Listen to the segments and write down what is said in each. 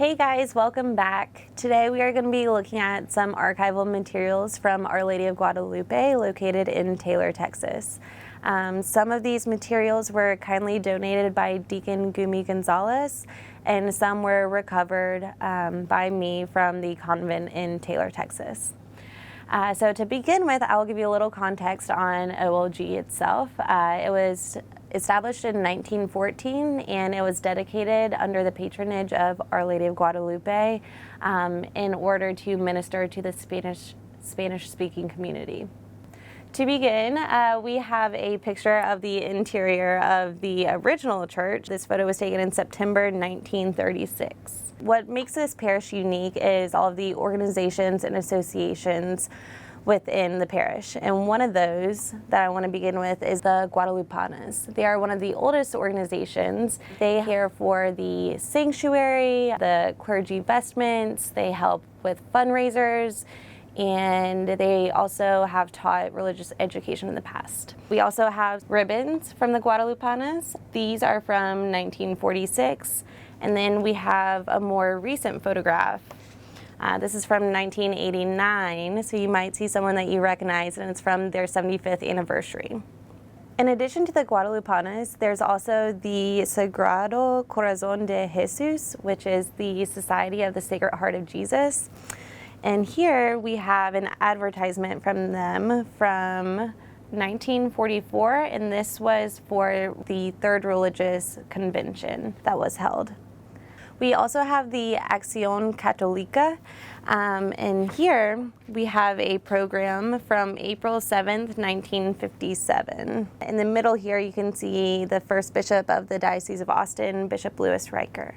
Hey guys, welcome back. Today we are going to be looking at some archival materials from Our Lady of Guadalupe located in Taylor, Texas. Some of these materials were kindly donated by Deacon Gumi Gonzalez, and some were recovered by me from the convent in Taylor, Texas. So to begin with, I'll give you a little context on OLG itself. It was established in 1914, and it was dedicated under the patronage of Our Lady of Guadalupe in order to minister to the Spanish-speaking community. To begin, we have a picture of the interior of the original church. This photo was taken in September 1936. What makes this parish unique is all of the organizations and associations within the parish. And one of those that I want to begin with is the Guadalupanas. They are one of the oldest organizations. They care for the sanctuary, the clergy vestments, they help with fundraisers, and they also have taught religious education in the past. We also have ribbons from the Guadalupanas. These are from 1946. And then we have a more recent photograph. This is from 1989, so you might see someone that you recognize, and it's from their 75th anniversary. In addition to the Guadalupanas, there's also the Sagrado Corazón de Jesús, which is the Society of the Sacred Heart of Jesus. And here we have an advertisement from them from 1944, and this was for the Third Religious Convention that was held. We also have the Acción Católica, and here we have a program from April 7th, 1957. In the middle here you can see the first bishop of the Diocese of Austin, Bishop Louis Riker.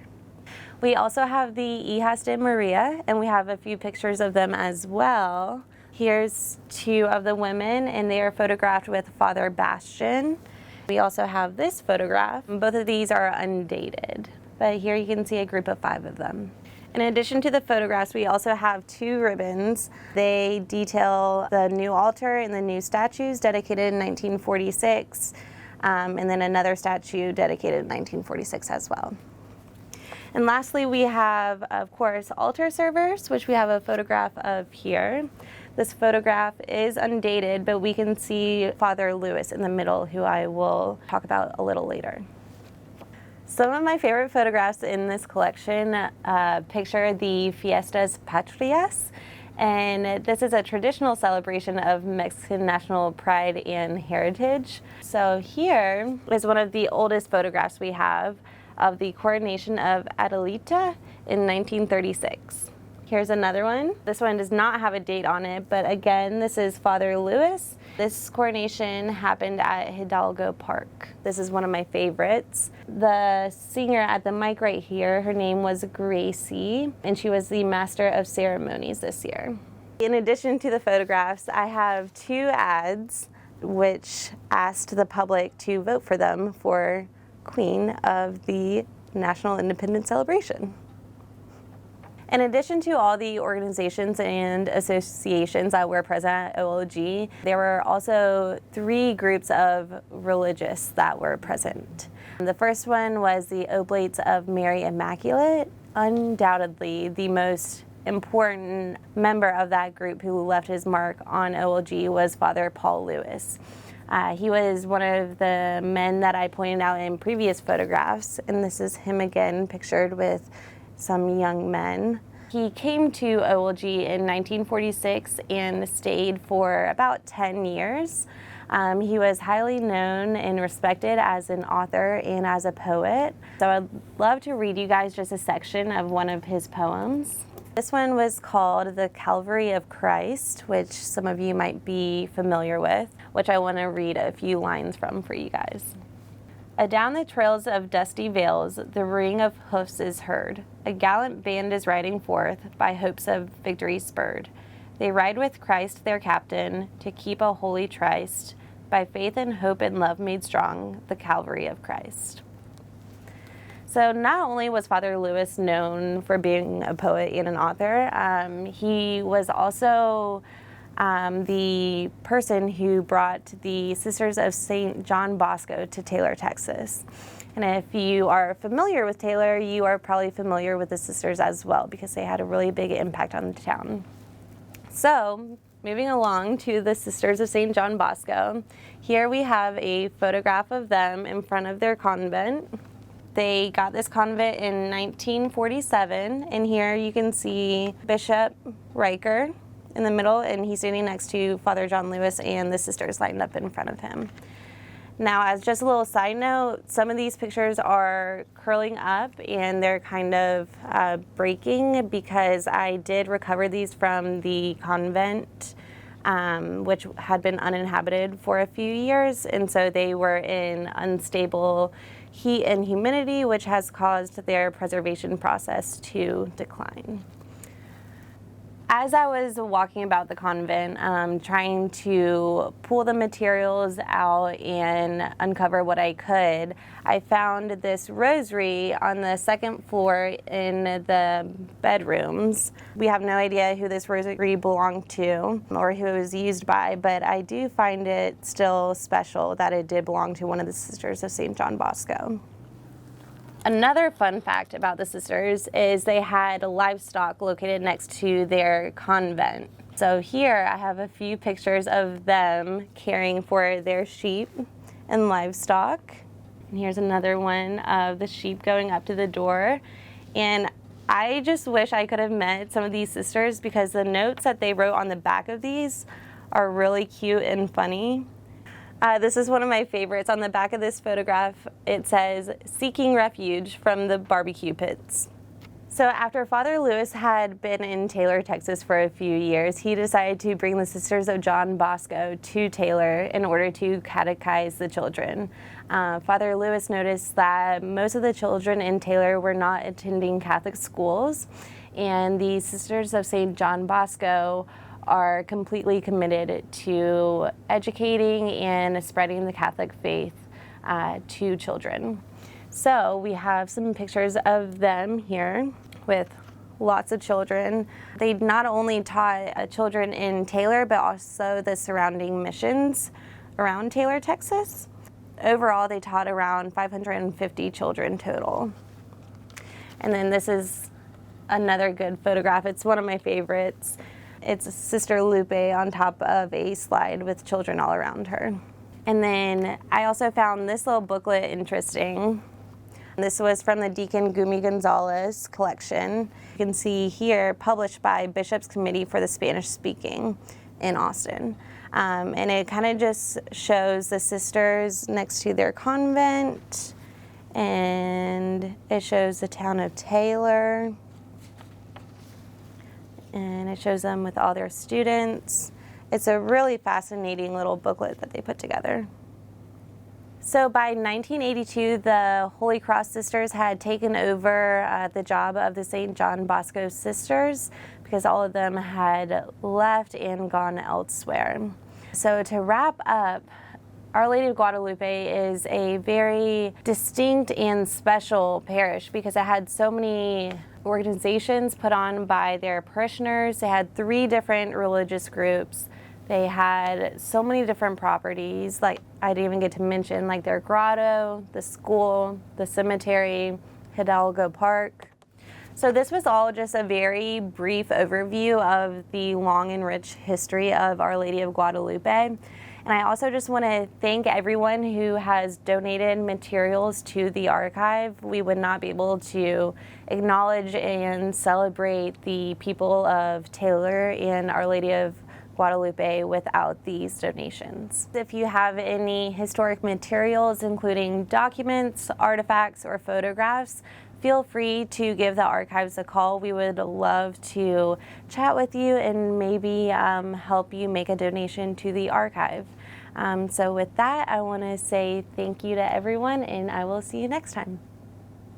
We also have the Hijas de Maria, and we have a few pictures of them as well. Here's two of the women, and they are photographed with Father Bastian. We also have this photograph. Both of these are undated, but here you can see a group of 5 of them. In addition to the photographs, we also have 2 ribbons. They detail the new altar and the new statues dedicated in 1946, and then another statue dedicated in 1946 as well. And lastly, we have, of course, altar servers, which we have a photograph of here. This photograph is undated, but we can see Father Louis in the middle, who I will talk about a little later. Some of my favorite photographs in this collection picture the Fiestas Patrias, and this is a traditional celebration of Mexican national pride and heritage. So here is one of the oldest photographs we have of the coronation of Adelita in 1936. Here's another one. This one does not have a date on it, but again, this is Father Louis. This coronation happened at Hidalgo Park. This is one of my favorites. The singer at the mic right here, her name was Gracie, and she was the Master of Ceremonies this year. In addition to the photographs, I have 2 ads which asked the public to vote for them for Queen of the National Independence Celebration. In addition to all the organizations and associations that were present at OLG, there were also 3 groups of religious that were present. The first one was the Oblates of Mary Immaculate. Undoubtedly, the most important member of that group who left his mark on OLG was Father Paul Louis. He was one of the men that I pointed out in previous photographs, and this is him again pictured with some young men. He came to OLG in 1946 and stayed for about 10 years. He was highly known and respected as an author and as a poet. So I'd love to read you guys just a section of one of his poems. This one was called The Calvary of Christ, which some of you might be familiar with, which I want to read a few lines from for you guys. Adown the trails of dusty vales, the ring of hoofs is heard. A gallant band is riding forth, by hopes of victory spurred. They ride with Christ their captain, to keep a holy tryst, by faith and hope and love made strong, the Calvary of Christ. So not only was Father Louis known for being a poet and an author, he was also the person who brought the Sisters of St. John Bosco to Taylor, Texas. And if you are familiar with Taylor, you are probably familiar with the sisters as well, because they had a really big impact on the town. So, moving along to the Sisters of St. John Bosco, here we have a photograph of them in front of their convent. They got this convent in 1947, and here you can see Bishop Riker in the middle, and he's standing next to Father John Lewis and the sisters lined up in front of him. Now, as just a little side note, some of these pictures are curling up and they're kind of breaking, because I did recover these from the convent, which had been uninhabited for a few years, and so they were in unstable heat and humidity, which has caused their preservation process to decline. As I was walking about the convent, trying to pull the materials out and uncover what I could, I found this rosary on the second floor in the bedrooms. We have no idea who this rosary belonged to or who it was used by, but I do find it still special that it did belong to one of the Sisters of St. John Bosco. Another fun fact about the sisters is they had livestock located next to their convent. So here I have a few pictures of them caring for their sheep and livestock. And here's another one of the sheep going up to the door. And I just wish I could have met some of these sisters, because the notes that they wrote on the back of these are really cute and funny. This is one of my favorites. On the back of this photograph, it says, "Seeking refuge from the barbecue pits." So after Father Lewis had been in Taylor, Texas for a few years, he decided to bring the Sisters of John Bosco to Taylor in order to catechize the children. Father Lewis noticed that most of the children in Taylor were not attending Catholic schools, and the Sisters of St. John Bosco are completely committed to educating and spreading the Catholic faith to children. So we have some pictures of them here with lots of children. They not only taught children in Taylor, but also the surrounding missions around Taylor, Texas. Overall, they taught around 550 children total. And then this is another good photograph. It's one of my favorites. It's Sister Lupe on top of a slide with children all around her. And then I also found this little booklet interesting. This was from the Deacon Gumi Gonzalez collection. You can see here, published by Bishop's Committee for the Spanish Speaking in Austin. And it kind of just shows the sisters next to their convent, and it shows the town of Taylor. And it shows them with all their students. It's a really fascinating little booklet that they put together. So by 1982, the Holy Cross Sisters had taken over the job of the St. John Bosco Sisters, because all of them had left and gone elsewhere. So to wrap up, Our Lady of Guadalupe is a very distinct and special parish, because it had so many organizations put on by their parishioners. They had 3 different religious groups. They had so many different properties, like I didn't even get to mention, like their grotto, the school, the cemetery, Hidalgo Park. So this was all just a very brief overview of the long and rich history of Our Lady of Guadalupe. And I also just want to thank everyone who has donated materials to the archive. We would not be able to acknowledge and celebrate the people of Taylor and Our Lady of Guadalupe without these donations. If you have any historic materials, including documents, artifacts, or photographs, feel free to give the archives a call. We would love to chat with you and maybe help you make a donation to the archive. So with that, I want to say thank you to everyone, and I will see you next time.